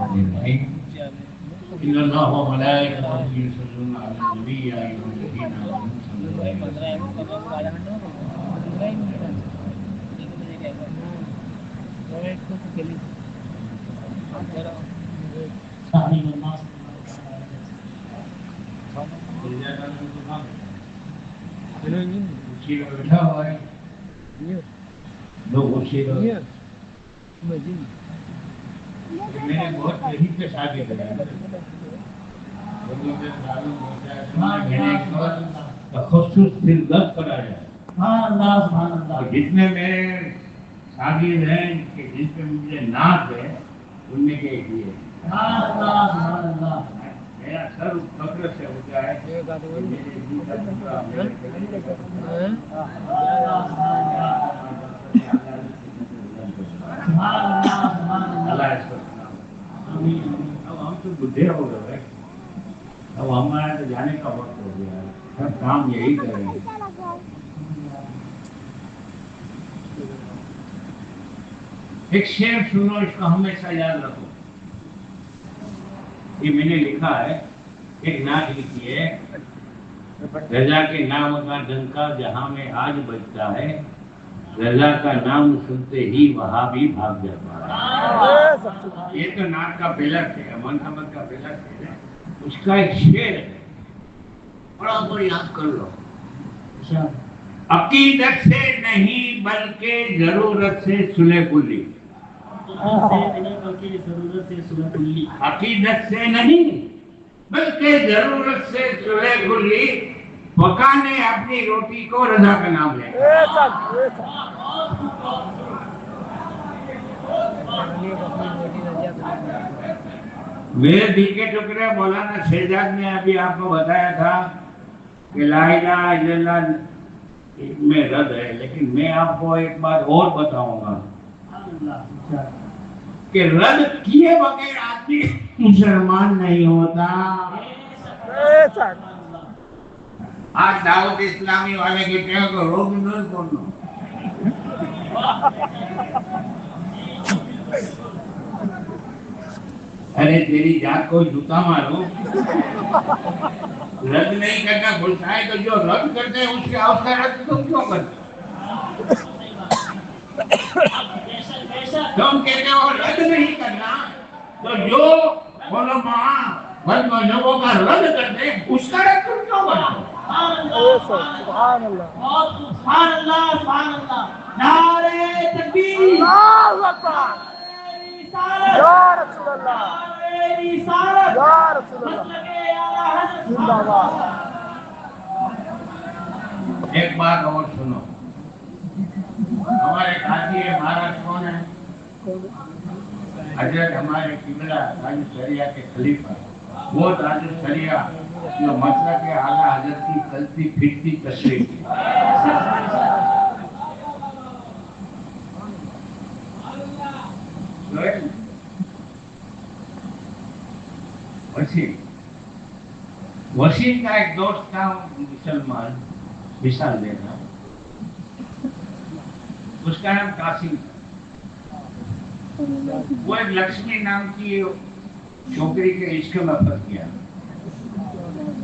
إن الله وملائكته يصلون على النبي يا أيها الذين آمنوا صلوا عليه بیٹھا ہوا ہے لوگ میں نے بہت قریب پہ شادی کرایا خصوص دل دست کرایا جتنے میرے شاگرد ہیں کہ جس پہ مجھے ناز ہے ان نے کہہ دیے میرا سر فخر سے ہوتا ہے اب ہم تو بڈھے ہو گئے اب ہمارا تو جانے کا وقت ہو گیا ہے سب کام یہی کریں گے ایک شعر سنو اس کو ہمیشہ یاد رکھو یہ میں نے لکھا ہے ایک نعت لکھی ہے رضا کے نام کا ڈنکا جہاں میں آج بجتا ہے رضا کا نام سنتے ہی وہاں بھی بھاگ جاتا ہے یہ تو نعت کا پہلا شعر ہے منظمت کا پہلا شعر ہے اس کا ایک شعر ہے بڑا بڑا یاد کر لو عقیدت سے نہیں بلکہ ضرورت سے سلے بلی عقیدت سے نہیں بلکہ ضرورت سے سلے بلی پکانے اپنی روٹی کو رضا کا نام لے میرے دل کے ٹکڑے مولانا شہزاد نے ابھی آپ کو بتایا تھا کہ لا الہ الا اللہ میں رد ہے لیکن میں آپ کو ایک بات اور بتاؤں گا کہ رد کیے بغیر آدمی مسلمان نہیں ہوتا آج دعوت اسلامی والے کہتے ہیں کہ روز نوز بولنا ارے تیری جات کو جوتا مارو رد نہیں کرنا بولتا ہے تو جو رد کرتے ہیں اس کا رد تم کیوں کرتے تم کہتے ہو رد نہیں کرنا تو جو علماء مذہبوں کا رد کرتے ہیں اس کا رد تم کیوں کرتے سبحان اللہ سبحان اللہ سبحان اللہ نعرہ تکبیر اللہ اکبر یا رسول اللہ یا رسول اللہ زندہ باد ایک بات اور سنو ہمارے قاضی مہاراج کون ہیں حضرت ہمارے قبلہ راج شریعہ کے خلیفہ وہ راج شریعہ جو مسلک اعلیٰ حضرت کی چلتی پھرتی تشریح کی وسیم کا ایک دوست تھا مسلمان مثال دینا اس کا نام قاسم تھا وہ ایک لکشمی نام کی چھوکری کے عشق میں پھنس گیا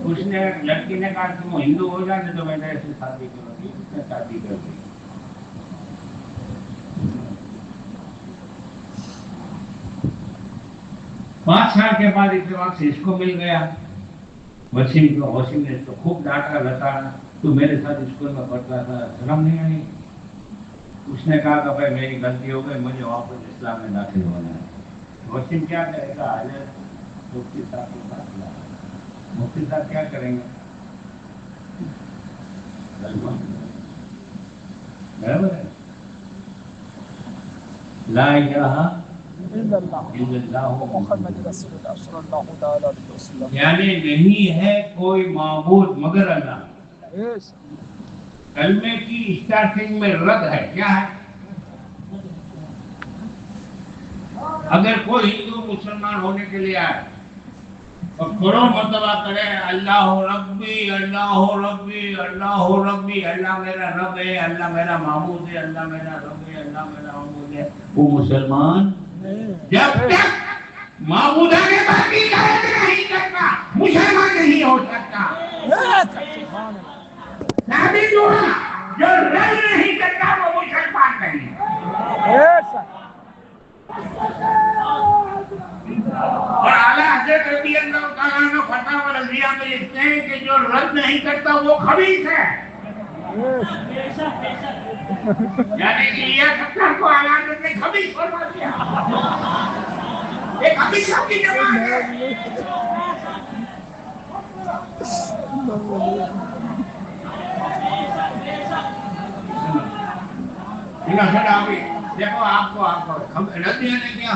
اس نے لڑکی نے کہا تم ہندو ہو جانے تو میں نے ایسے شادی کروں گی اس نے شادی کر دی 5 سال کے بعد اتفاق سے اس کو مل گیا وسیم کو وسیم نے اس کو خوب ڈانٹا لتاڑا تو میرے ساتھ اسکول میں پڑھتا تھا شرم نہیں آئی اس نے کہا کہ بھائی میری غلطی ہو گئی مجھے واپس اسلام میں داخل ہونا ہے وسیم کیا کرے گا حضرت مفتی صاحب کے پاس مفتی صاحب کیا کریں گے برابر ہے لا الہ الا اللہ محمد رسول اللہ صلی اللہ تعالی علیہ وسلم یعنی نہیں ہے کوئی معبود مگر اللہ کلمے کی اسٹارٹنگ میں رد ہے کیا ہے اگر کوئی ہندو مسلمان ہونے کے لیے آئے اور کروڑ مرتبہ کرے اللہ ربی اللہ ربی اللہ ربی اللہ میرا رب ہے اللہ میرا معبود ہے اللہ میرا رب ہے اللہ میرا معبود ہے وہ مسلمان جب تک معبودان باقی کا رد نہیں کرتا مسلمان نہیں ہو سکتا. ثابت ہوا جو رد نہیں کرتا وہ مسلمان نہیں. اور اعلیٰ حضرت رضی اللہ تعالیٰ عنہ فتاوی رضیہ میں لکھتے ہیں کہ جو رد نہیں کرتا وہ خبیث ہے. یعنی کہ یہ ستر کو اعلیٰ حضرت نے خبیث فرما دیا. ایک خبیثوں کی جماعت ہے. دیکھو آپ کو رد نے کیا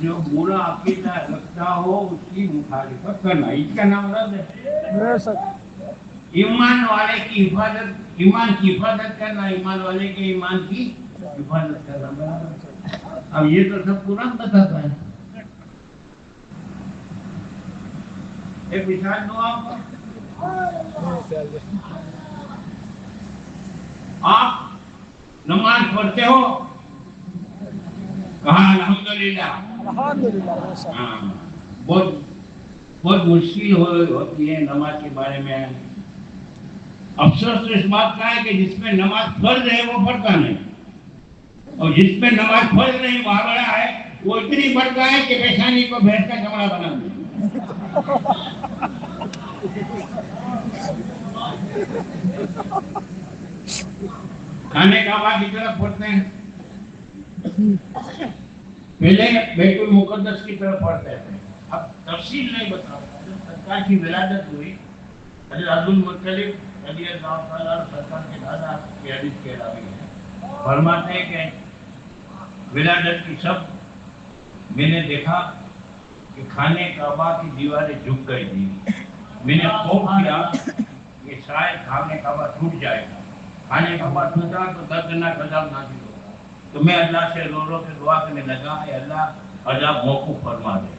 جو برا عقیدہ رکھتا ہو اس کی مخالفت کرنا اس کا نام رد ہے. ایمان والے کی حفاظت ایمان کی حفاظت کرنا ایمان والے کے ایمان کی حفاظت کرنا. اب یہ تو سب قرآن بتاتا ہے. ایک مثال دو آپ نماز پڑھتے ہو کہا الحمدللہ. بہت مشکل ہوتی ہے نماز کے بارے میں. افسوس تو اس بات کا ہے کہ جس میں نماز فرض ہے وہ پڑھتا نہیں اور جس میں نماز فرض نہیں بڑا ہے وہ اتنی پڑھتا ہے کہ پیشانی کو بھینس کا چمڑا بنا دے. کھانے کعبہ کی طرف پڑھتے ہیں. پہلے بیت المقدس کی طرف پڑھتے ہیں. اب تفصیل نہیں بتاؤں. سرکار کی ولادت ہوئی حضرت عبد المطلب رضی اللہ تعالیٰ عنہ سرکار کے دادا کی حدیث کے راوی ہیں. فرماتے ہیں کہ ولادت کی سب میں نے دیکھا کہ کھانے کعبہ کی دیواریں جھک گئی تھی. میں نے خوف کیا کہ شاید کھانے کعبہ ٹوٹ جائے گا. کھانے کعبہ ٹوٹا تو دردناک عذاب نازل ہوگا. تو میں اللہ سے رو رو کے دعا کرنے لگا اے اللہ عذاب موقوف فرما دے.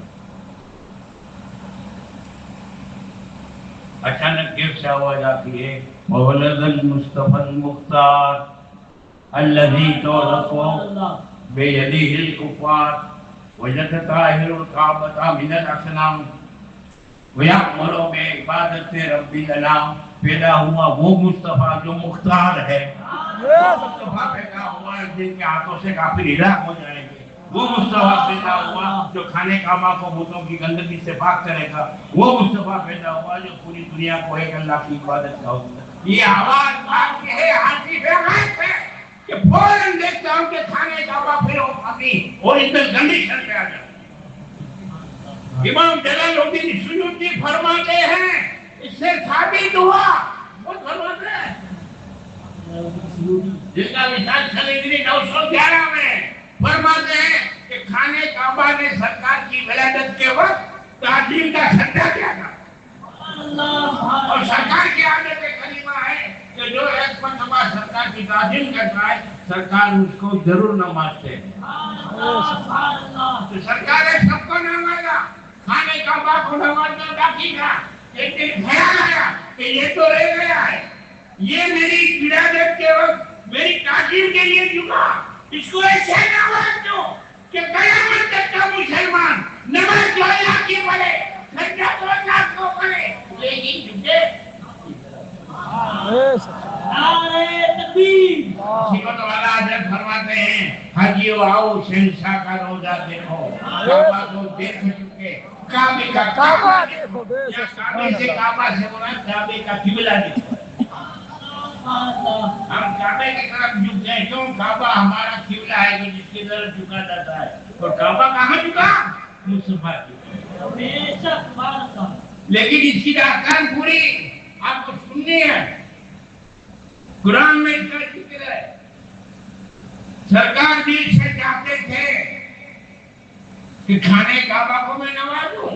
اچانک گیٹ سے آواز آتی ہے مولد المصطفى المختار الذي تورثه بيده الكفار وجد طاهر الكعبة من الأصنام ويأمر بعبادت رب الانام. پیدا ہوا وہ مصطفیٰ جو مختار ہے. مصطفیٰ پیدا ہوا جن کے ہاتھوں سے کافر ہلاک ہو جائیں گے. وہ مصطفیٰ پیدا ہوا جو کھانے کعبہ کو بتوں کی گندگی سے پاک کرے گا. وہ مصطفیٰ پیدا ہوا جو پوری دنیا کو ایک اللہ کی عبادت کا حکم دے. یہ آواز آپ کی ہے حاصل ہے کہ فوراً دیکھتا ہوں کہ کھانے کعبہ پھر ہو پاتی اور اس میں گندی شر پہ آ جاتی. امام جلال الدین سیوطی فرماتے ہیں اس سے ثابت ہوا وہ فرماتے ہیں جس کا مثال سلیگری 911 میں فرماتے ہیں کہ کھانے کعبہ نے سرکار کی ولادت کے وقت تعظیم کا سجدہ کیا تھا. اور سرکار کی عادت کریمہ ہے کہ جو ایک مرتبہ سرکار کی تعظیم کرتا ہے سرکار اس کو ضرور نوازتے ہیں. تو سرکار ہے سب کو نوازا. کھانے کعبہ کو نوازنا باقی تھا. ایک دن خیال آیا کہ یہ تو رہ گیا ہے. یہ میری ولادت کے وقت میری تعظیم کے لیے جھکا. اس کو ایسے نواز دو کہ قیامت تک کا مسلمان نماز جو اللہ کی پڑھے سجدہ تو اللہ کو پڑھے لیکن جھکے. نعرہ تکبیر. اسی کو تو اعلیٰ حضرت فرماتے ہیں حاجیو آؤ شہنشاہ کا روضہ دیکھو. کعبہ کو دیکھ چکے کعبے کا کعبہ دیکھو. کعبے سے کعبہ سے مراد کعبے کا قبلہ دیکھو. ہم کعبے کی طرف جھک گئے کیوں؟ کعبہ ہمارا قبلہ ہے کہ جس کی طرف جھکا جاتا ہے. اور کعبہ کہاں جھکا؟ مصطفیٰ کی. لیکن اس کی احکام پوری آپ کو سننی ہے. قرآن میں اس کا ذکر ہے. سرکار دل سے چاہتے تھے کہ کھانے کعبہ کو میں نوازوں.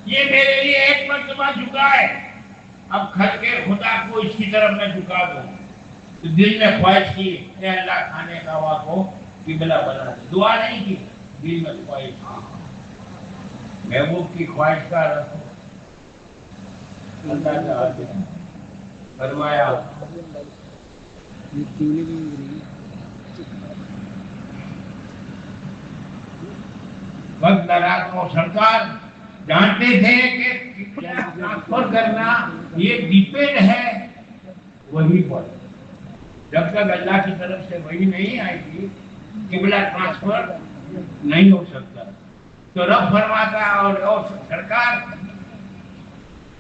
یہ میرے لیے ایک مرتبہ جھکا ہے. اب کھل کے خدا کو اس کی طرف میں جھکا دوں. تو دل میں خواہش کی اے اللہ کھانے کعبہ کو قبلہ بنا دے. دعا نہیں کی, دل میں خواہش کی. محبوب کی خواہش کا رکھو. اللہ تعالی فرمایا وقت لگا تو سرکار جانتے تھے کہ قبلہ ٹرانسفر کرنا یہ ڈیپینڈ ہے وہی پر. جب تک اللہ کی طرف سے وہی نہیں آئے گی قبلہ ٹرانسفر نہیں ہو سکتا. تو رب فرماتا اور سرکار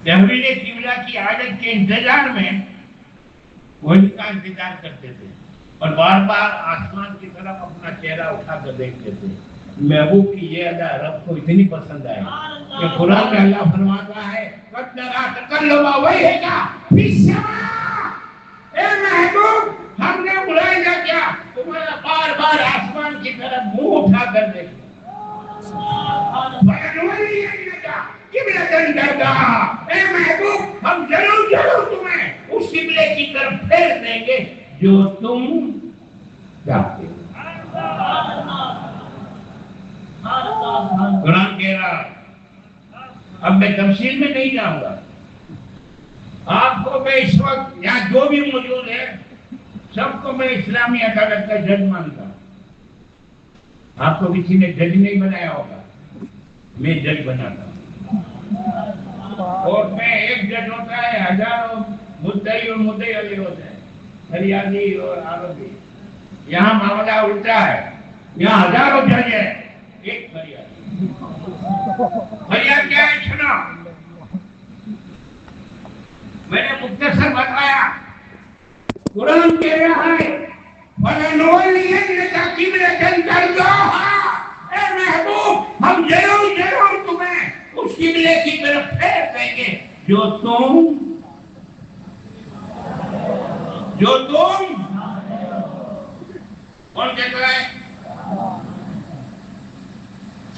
تحویل قبلہ کی عادت کے انتظار میں وہی کا انتظار کرتے تھے اور بار بار آسمان کی طرف اپنا چہرہ اٹھا کر دیکھتے تھے. محبوب کی یہ ادا رب کو اتنی پسند آئی کہ قرآن میں اللہ فرماتا ہے قد نرا تقلب وجهك فی السماء. اے محبوب ہم نے بلایا کیا تمہارا بار بار آسمان کی طرف منہ اٹھا کر دیکھنا. اے محبوب ہم ضرور تمہیں اس قبلے کی طرف پھیر دیں گے جو تم چاہتے ہو. قرآن کہہ رہا. اب میں تفصیل میں نہیں جاؤں گا. آپ کو میں اس وقت یہاں جو بھی موجود ہے سب کو میں اسلامی عدالت کا جج مانتا ہوں. آپ کو کسی نے جج نہیں بنایا ہوگا, میں جج بناتا ہوں. اور میں ایک جج ہوتا ہے ہزاروں مدعی اور مدعی علی ہوتے ہیں, فریادی اور آروپی. یہاں معاملہ الٹا ہے. یہاں ہزاروں جج ہیں, ایک فریاد. فریاد کیا ہے سنا, میں نے مختصر بتایا. قرآن کہہ رہا ہے وَلَنُوَلِّيَنَّكَ قِبْلَةً تَرْضَاهَا. اے محبوب ہم ضرور تمہیں اس قبلے کی طرف پھیر دیں گے جو تم کون کہتا ہے.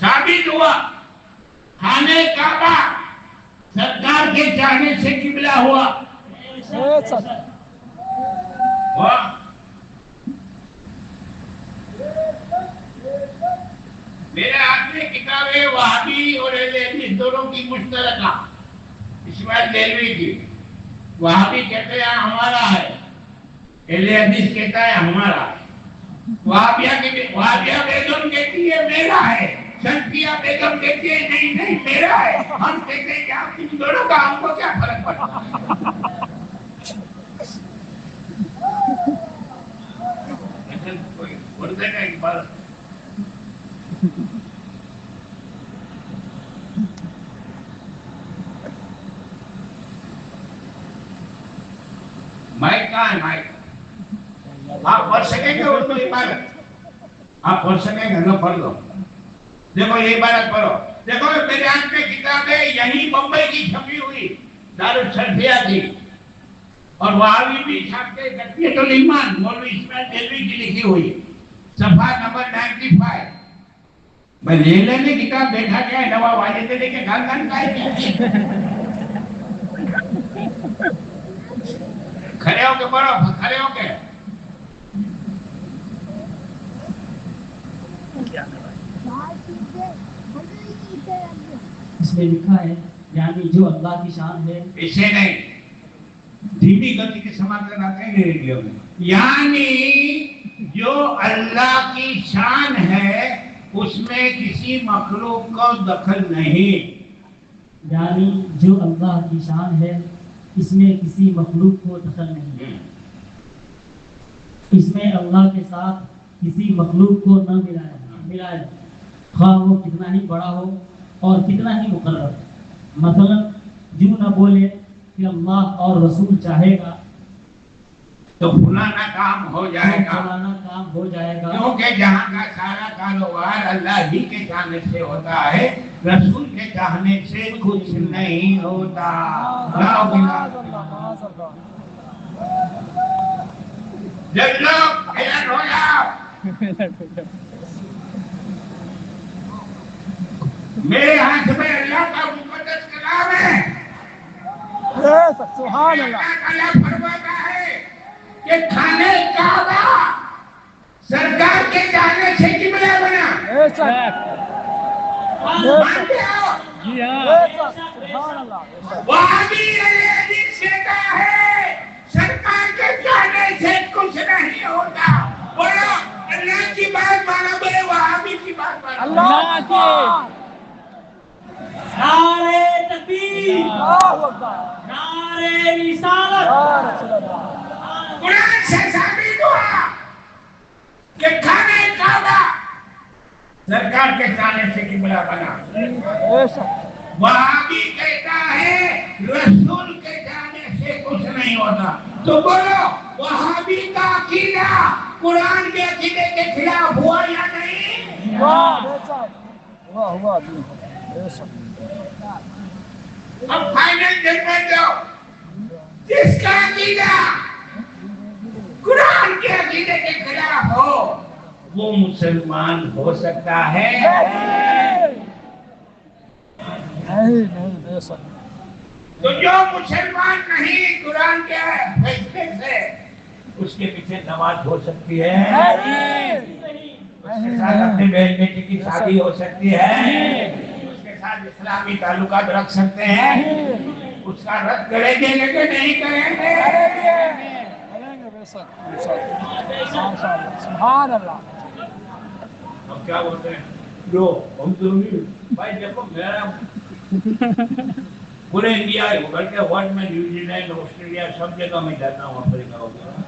ثابت ہوا خانہ کعبہ سرکار کے چاہنے سے قبلہ ہوا. میرے ہاتھ میں کتاب ہے وہابی اور اہل حدیث دونوں کی مشترکہ, اسماعیل دہلوی کی. وہابی کہتے ہیں ہمارا ہے, اہل حدیث کہتا ہے ہمارا ہے. وہابیہ بیگم کہتی ہے میرا ہے, سنفیہ بیگم کہتی ہے نہیں میرا ہے. ہم کہتے ہیں آپ ان دونوں کا ہم کو کیا فرق پڑتا ہے. کوئی اردو کا عبارت مائک کہاں ہے. مائک آپ پڑھ سکیں گے اردو عبارت, آپ پڑھ سکیں گے نہ پڑھ لو. دیکھو یہ عبارت پڑھو. دیکھو میرے ہاتھ میں کتاب ہے, یہی بمبئی کی چھپی ہوئی دارالشرفیہ کی, اور وہابی بھی چھاپ کے تقویۃ الایمان مولوی اسماعیل دہلوی کی لکھی ہوئی, صفحہ نمبر 95. میں لے لینے کتاب دیکھا کیا ہے نواب واجد لے کے گھر کا ہے. کھڑے ہو کے پڑھو, کھڑے ہو کے. اس میں لکھا ہے یعنی جو اللہ کی شان ہے. اسے نہیں, دھیمی گتی کے سماعت آتے ہیں ریڈیو میں. یعنی جو اللہ کی شان ہے اس میں کسی مخلوق کو دخل نہیں. یعنی جو اللہ کی شان ہے اس میں کسی مخلوق کو دخل نہیں. اس میں اللہ کے ساتھ کسی مخلوق کو نہ ملایا خواہ وہ کتنا ہی بڑا ہو اور کتنا ہی مقرر. مثلا یوں نہ بولے کہ اللہ اور رسول چاہے گا تو فلانا کام ہو جائے گا, فلانا کام ہو جائے گا, کیونکہ جہاں کا سارا کاروبار اللہ ہی کے چاہنے سے ہوتا ہے, رسول کے چاہنے سے کچھ نہیں ہوتا. جب لوگ حیران ہو جاؤ, میرے ہاتھ میں اللہ کا مقدس کلام ہے. سبحان اللہ. اللہ فرماتا ہے کہ خانہ کعبہ سرکار کے چاہنے سے قبلہ بنا. وہابی حدیث کہتا ہے سرکار کے چاہنے سے کچھ نہیں ہوتا. بولو اللہ کی بات مانو گے وہابی کی بات مانو اللہ کی نعرے تکبیر، نعرے رسالت، قرآن سے ثابت ہوا کہ کھانے کعبہ سرکار کے کھانے سے قبلہ بنا. وہابی کہتا ہے رسول کے جانے سے کچھ نہیں ہوتا. تو بولو وہابی کا عقیدہ قرآن کے عقیدے کے خلاف ہوا یا نہیں؟ اب فائنل ججمنٹ جاؤ. جس کا عقیدہ قرآن کے عقیدے کے خلاف ہو وہ مسلمان ہو سکتا ہے؟ تو جو مسلمان نہیں قرآن کے فیصلے سے اس کے پیچھے نماز ہو سکتی ہے، اس کے ساتھ اپنے بہن بیٹی کی شادی ہو سکتی ہے، اس کے ساتھ اسلامی تعلقات رکھ سکتے ہیں، اس کا رد کریں گے کہ نہیں کریں گے؟ سبحان اللہ. ہم کیا بولتے ہیں جو ہم ضروری بھائی دیکھو میرا پورے انڈیا بلکہ ورلڈ میں نیوزی لینڈ آسٹریلیا سب جگہ میں جاتا ہوں افریقہ وغیرہ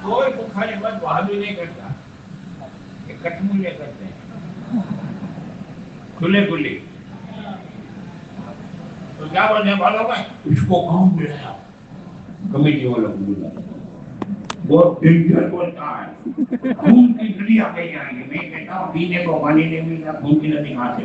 کوئی مخالفت وہابی نہیں کرتا. یہ کٹمولے کرتے ہیں کھلے کھلی. تو کیا بولتے ہیں بالوں میں اس کو کام ملا کمیٹی والوں کو بولا بہت ڈینجر بولتا ہے خون کی نلیاں کہیں آئیں گے. میں کہتا ہوں پینے کو پانی نہیں ملتا خون کی نلی کہاں سے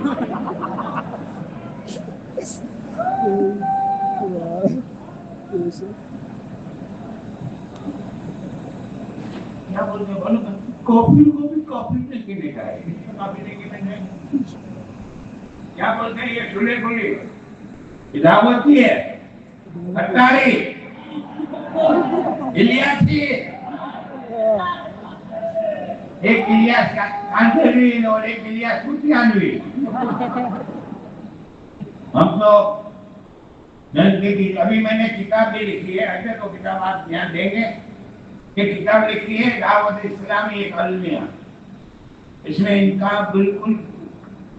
کیا بولتے ہیں بولو کافی کو بھی کافی نہیں پینے کا ہے کافی نہیں پینے کا. کیا بولتے ہیں یہ کھلے کھلی دعوتی ہے اتاری الیاسی ایک الیاس کانتروین اور ایک الیاس کتیانوی. ہم تو ابھی میں نے کتاب بھی لکھی ہے. ایسے تو کتاب آپ دھیان دیں گے کہ کتاب لکھی ہے دعوت اسلامی ایک المیہ. اس میں ان کا بالکل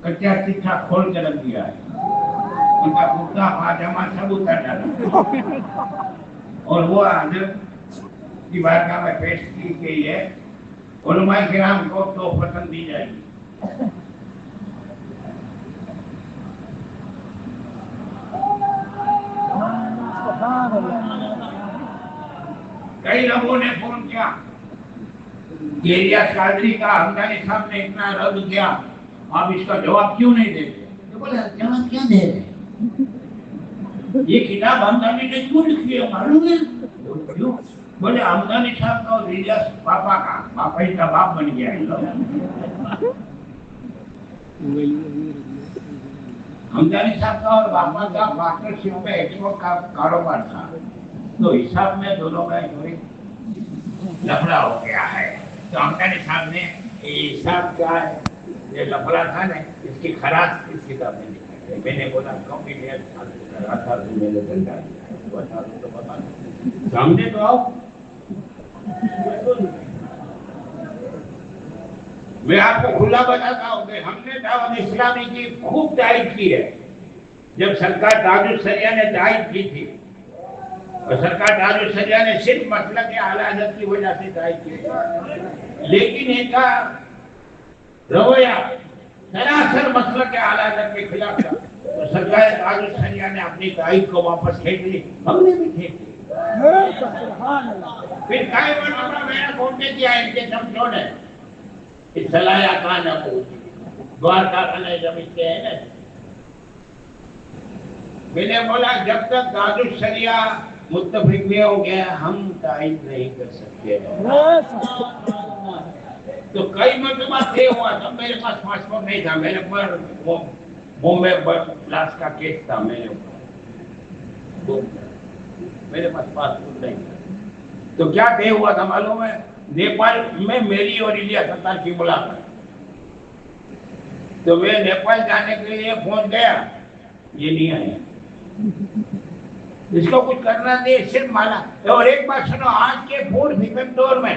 کچا چٹھا کھول کے رکھ دیا ہے. ان کا کرتا پاجامہ سب اتر ڈالا اور وہ حضرت کی بارگاہ میں پیش کی گئی ہے. علماء کرام کو تو پسند دی جائے گی. کئی لوگوں نے فون کیا کہ الیاس قادری کا حمدانی صاحب نے اتنا رد کیا آپ اس کا جواب کیوں نہیں دیتے؟ تو بولے جواب کیا دے رہے ہیں؟ یہ کتاب حمدانی نے کیوں لکھی ہے معلوم ہے؟ کیوں؟ بولے حمدانی صاحب کا اور الیاس پاپا کا پاپا ہی کا باپ بن گیا ہے. حمدانی صاحب کا اور پاپا کا پارٹنرشپ میں ایکسپورٹ کا کاروبار تھا. تو حساب میں دونوں کا کوئی لفڑا ہو گیا ہے. تو حمدانی صاحب نے یہ حساب کیا ہے یہ لفڑا تھا نا اس کی خراج اس کتاب میں لکھا ہے. میں نے بولا کم بھی لیا تھا تو میں نے دلتا تو بتا سامنے تو آؤ. میں آپ کو کھلا بتاتا ہوں کہ ہم نے دعوت اسلامی کی خوب تعریف کی ہے. جب سرکار تاج الشریعہ نے تعریف کی تھی اور سرکار تاج الشریعہ نے صرف مسلک اعلی حضرت کی وجہ سے تعریف کی لیکن ان کا رویہ سراسر مسلک اعلی حضرت کے خلاف تھا. تو سرکار تاج الشریعہ نے اپنی تعریف کو واپس کھینچ لی. ہم نے بھی کھینچ لی. پھر کئی بار میں نے فون کیا ان کے سب چھوڑ ہے اصلاح کان ابو دوارکا کھانے زمین ہے نا. میں نے بولا جب تک تاج الشریعہ متفق نہیں ہو گیا ہم تائید نہیں کر سکتے. تو کئی مرتبہ طے ہوا تھا. میرے پاس پاسپورٹ نہیں تھا. میرے پر بومبے بلاسٹ کا کیس تھا. میرے پاس پاسپورٹ نہیں تھا. تو کیا طے ہوا تھا معلوم ہے؟ نیپال میں میری اور الیاس ستار کی ملاقات. تو میں نیپال جانے کے لیے پہنچ گیا. یہ نہیں آیا. اس کو کچھ کرنا نہیں صرف مانا. اور ایک بات سنو آج کے 4 دور میں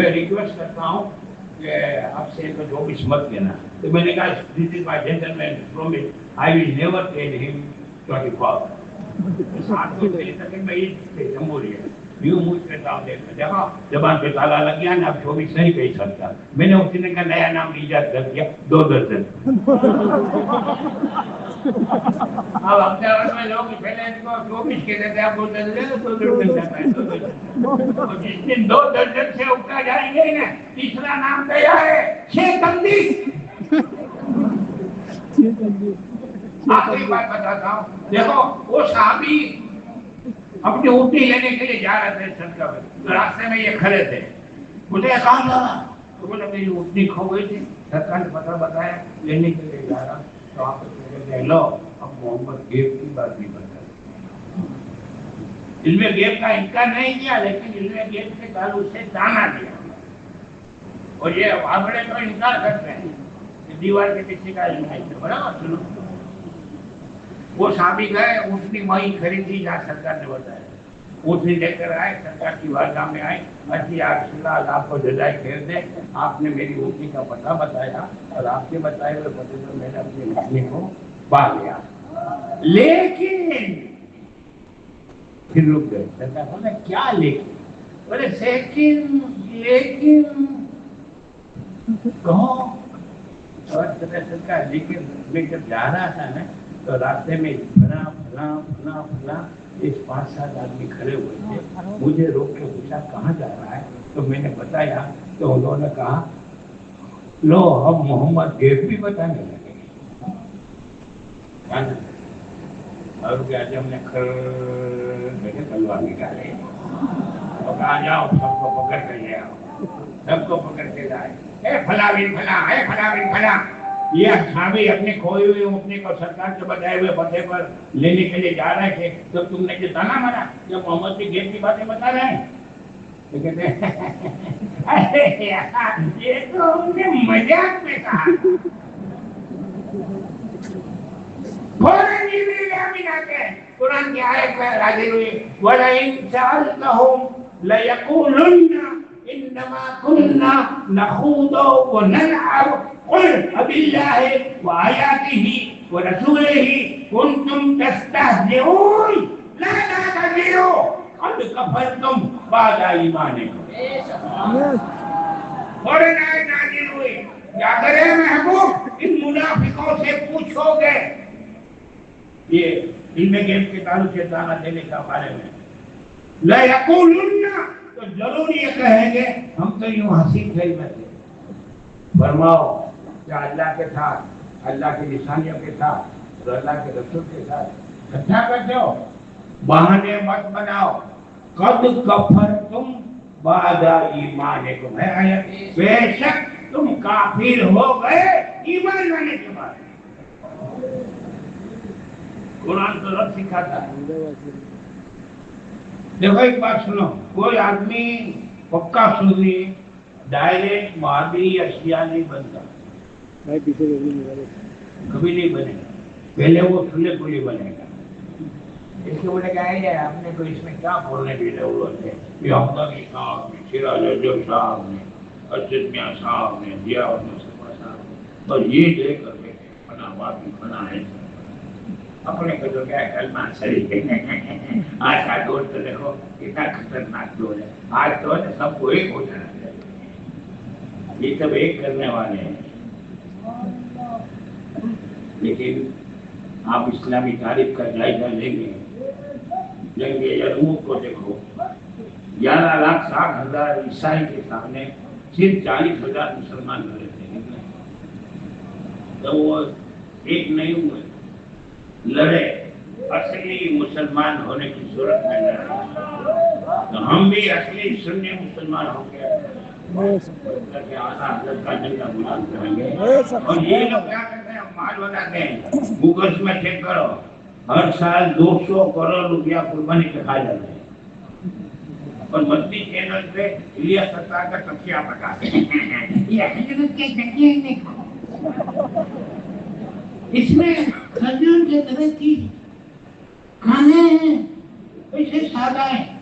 میں ریکویسٹ کرتا ہوں کہ آپ سے تو جو بھی مت لینا. تو میں نے کہا this is my gentleman promise, I will never tell him 24. ساتھ کو دے سکے میں یہ جمہوری ہے یوں مجھ پہ دام دیکھا دیکھا زبان پہ تالا لگ گیا نا, اب 24 نہیں کہہ سکتا. میں نے اس نے کا نیا نام ایجاد کر دیا 2 درجن. اب اپنے میں لوگ پہلے ان کو 24 کہتے تھے, آپ 2 درجن 2 درجن جاتا ہے 2 درجن. جس دن 2 درجن سے اٹھا جائیں گے نا, تیسرا نام گیا ہے 6 تندی. آخری بات بتاتا ہوں, دیکھو وہ صحابی اپنی اونٹنی لینے کے لیے جا رہے تھے صدقہ میں, راستے میں یہ کھڑے تھے. مجھے کہاں جانا؟ تو بولے میری اونٹنی کھو گئی تھی, سرکار نے پتہ بتایا لینے کے لیے جا رہا. تو آپ کہہ لو اب محمد غیب کی بات نہیں بتا. علم غیب کا انکار نہیں کیا, لیکن علم غیب کے تعلق سے دانا دیا. اور یہ آگڑے تو انکار کرتے ہیں کہ دیوار کے پیچھے کا علم ہے. برابر سنو, وہ صحابی گئے, اونٹنی وہیں خریدی جہاں سرکار نے بتایا. اونٹنی لے کر آئے, سرکار کی بارگاہ میں آئے. اچھی یا رسول اللہ, آپ کو جزائے خیر دے, آپ نے میری اونٹنی کا پتہ بتایا اور آپ کے بتائے ہوئے پتے پر میں نے اپنی اونٹنی کو پا لیا. لیکن پھر رک گئے. سرکار بولے کیا لیکن؟ بولے لیکن کہو. اور سرکار لیکن میں جب جا رہا تھا نا, تو راستے میں فلاں اس 5-7 آدمی کھڑے ہوئے تھے. مجھے روک کے پوچھا کہاں جا رہا ہے, تو میں نے بتایا. تو انہوں نے کہا لو ہم محمد غیب بھی بتانے لگے. اور ہم نے تلوار نکالے اور کہا جاؤ سب کو پکڑ کر لے آؤ. سب کو پکڑ کے لائے. فلاں یہ صحابی اپنے کھوئی ہوئی اونٹنی کو سرکار کے بتائے ہوئے پتے پر لینے کے لیے جا رہے تھے. تو تم نے جو تانا مارا جب محمد کی غیب کی باتیں بتا رہے ہیں, تو کہتے ہیں یہ تو ہم نے مذاق میں کہا. فوراً جبریل امین آ کے قرآن کی آیت میں نازل ہوئی, وَلَئِن سَأَلْتَهُمْ لَيَقُولُنَّ إِنَّمَا كُنَّا نَخُوضُ وَنَلْعَبُ قُلْ أَبِاللَّهِ وَآيَاتِهِ وَرَسُولِهِ كُنتُمْ تَسْتَهْزِئُونَ لَا تَعْتَذِرُوا قَدْ كَفَرْتُمْ بَعْدَ إِيمَانِكُمْ. فوراً آیت نازل ہوئی, کیا کرے محبوب, ان منافقوں سے پوچھو گے. یہ علم غیب کے تعلق سے دانا دینے کا بارے میں لا یقولن, تو ضرور یہ کہیں گے ہم تو یوں ہنسی کھیل میں تھے. فرماؤ کیا اللہ کے ساتھ, اللہ کی نشانیوں کے ساتھ اور اللہ کے رسول کے ساتھ اچھا کرتے ہو؟ بہانے مت بناؤ. قد کفرتم بعد ایمانکم, ہے آیت, بے شک تم کافر ہو گئے ایمان لانے کے بعد. قرآن تو رب سکھاتا ہے. دیکھو ایک بات سنو, کوئی آدمی پکا سنی ڈائریکٹ وہابی یا شیعہ نہیں بنتا, کبھی نہیں بنے گا. پہلے وہ سنے کو نہیں بنے گا. اس کے بولے کہا ہے آپ نے تو اس میں کیا بولنے کی ضرورت ہے. یہ حمدانی صاحب نے, سراج اجب صاحب نے, ارشد میاں صاحب نے, ضیاء المصطفیٰ صاحب نے, اور یہ دے کر کے فنا واقعی فنا ہے. اپنے کو جو کیا ہے کلمہ شریف. آج کا دور تو دیکھو کتنا خطرناک دور ہے. آج تو سب کو ایک ہو جانا چاہیے. یہ سب ایک کرنے والے ہیں. لیکن آپ اسلامی تاریخ کا جائزہ لیں گے, جنگ یرموک کو دیکھو, 11,60,000 عیسائی کے سامنے صرف 40,000 مسلمان کھڑے تھے. تو وہ ایک نہیں ہوئے, لڑے. اصلی مسلمان ہونے کی صورت میں لڑے. تو ہم بھی اصلی سنی مسلمان ہو گئے کا جھنڈا بلند کریں گے. اور یہ لوگ کیا کرتے ہیں, مال بناتے ہیں. گوگل میں چیک کرو, ہر سال 200 کروڑ روپیہ قربانی کے کھا جاتے ہیں. اور مدنی چینل پہ الیاس ستار کا تقسیہ بتاتے ہیں. یہ حضرت کے ذریعے دیکھو, اس میں کھجور کے درخت کی کھانے ہیں, ایسے سادہ ہے.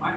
5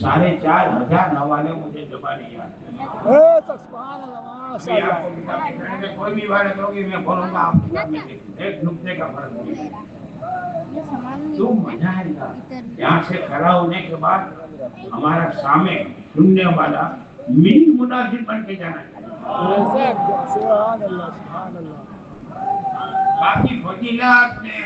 4,500 حوالے مجھے زبانی یاد ہے. اے سبحان اللہ ماشاء ابھی آپ کو اللہ. کتاب کے کھڑے میں کوئی بھی عبارت ہوگی میں بولوں گا آپ کتاب میں دیکھیں ایک نقطے کا فرق نہیں ہے. تو مزہ آئے گا. یہاں سے کھڑا ہونے کے بعد ہمارا سامع سننے والا میری مناظر بن کے جانا ہے. سبحان اللہ سبحان اللہ. باقی فضیلات میں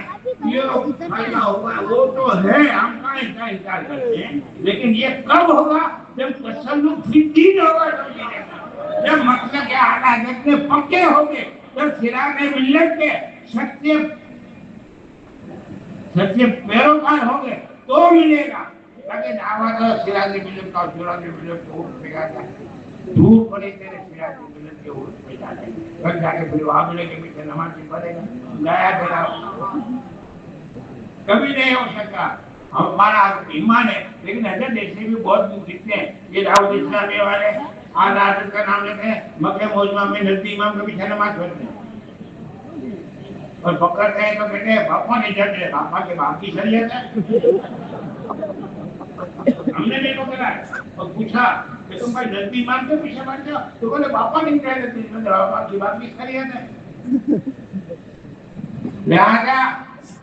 یہ فائدہ ہوگا وہ تو ہے ہم کا انکار کرتے ہیں لیکن یہ کب ہوگا جب تسلط فی الدین ہوگا جب مسلک اعلیٰ حضرت میں پکے ہوں گے جب سراج ملت کے سچے پیروکار ہوں گے تو ملے گا. تاکہ دعوت سراج ملت کا سراج ملت کو بگاڑ جائے دور پڑے تیرے سراج ملت کے عروج پہ جا رہے ہیں پھر جا کے پھر وہاں ملے کے پیچھے نماز پڑھے گا گایا تیرا کبھی نہیں ہو سکتا. ہمارا ایمان ہے لیکن حضرت ایسے بھی بہت لکھتے ہیں یہ دعوت اسلامی والے آج حضرت کا نام لیتے ہیں مکہ معظمہ میں نزدیک امام کے پیچھے نماز پڑھتے ہیں اور پکڑتے ہیں تو کہتے ہیں باپا نہیں چڑھتے باپا کے باپ کی شریعت ہے. ہم نے نہیں پکڑا اور پوچھا کہ تم بھائی نزدیک امام کے پیچھے پڑھتے ہو تو بولے باپا نہیں چڑھتے باپا کی باپ کی شریعت ہے. لہذا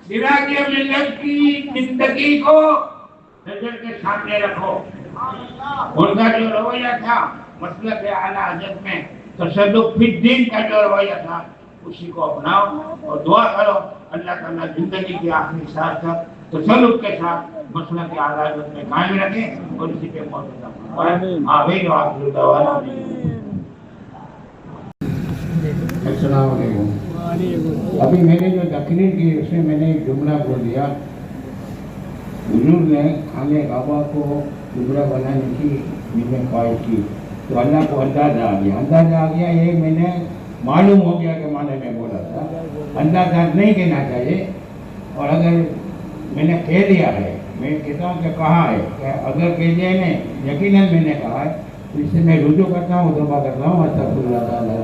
سراج ملت کی زندگی کو نظر کے سامنے رکھو. ان کا جو رویہ تھا مسلک اعلیٰ حضرت میں تصدق فی الدین کا جو رویہ تھا اسی کو اپناؤ اور دعا کرو اللہ تعالیٰ زندگی کی آخری سال تک تصدق کے ساتھ مسلک اعلیٰ حضرت میں قائم رکھے اور اسی پہ موت آمین. وآخر دعوانا السلام علیکم. ابھی میں نے جو تقریر کی اس میں نے ایک جملہ بول دیا. حضور نے خانہ کعبہ کو جملہ بنانے کی میں خواہش کی تو اللہ کو اندازہ آ گیا یہ میں نے معلوم ہو گیا کہ معنی میں بولا تھا. اندازہ نہیں کہنا چاہیے اور اگر میں نے کہہ دیا ہے میں کہتا ہوں کہ کہا ہے کہ اگر کہہ دیا ہے یقیناً میں نے کہا ہے تو اس سے میں رجوع کرتا ہوں توبہ کرتا ہوں استغفر اللہ تعالیٰ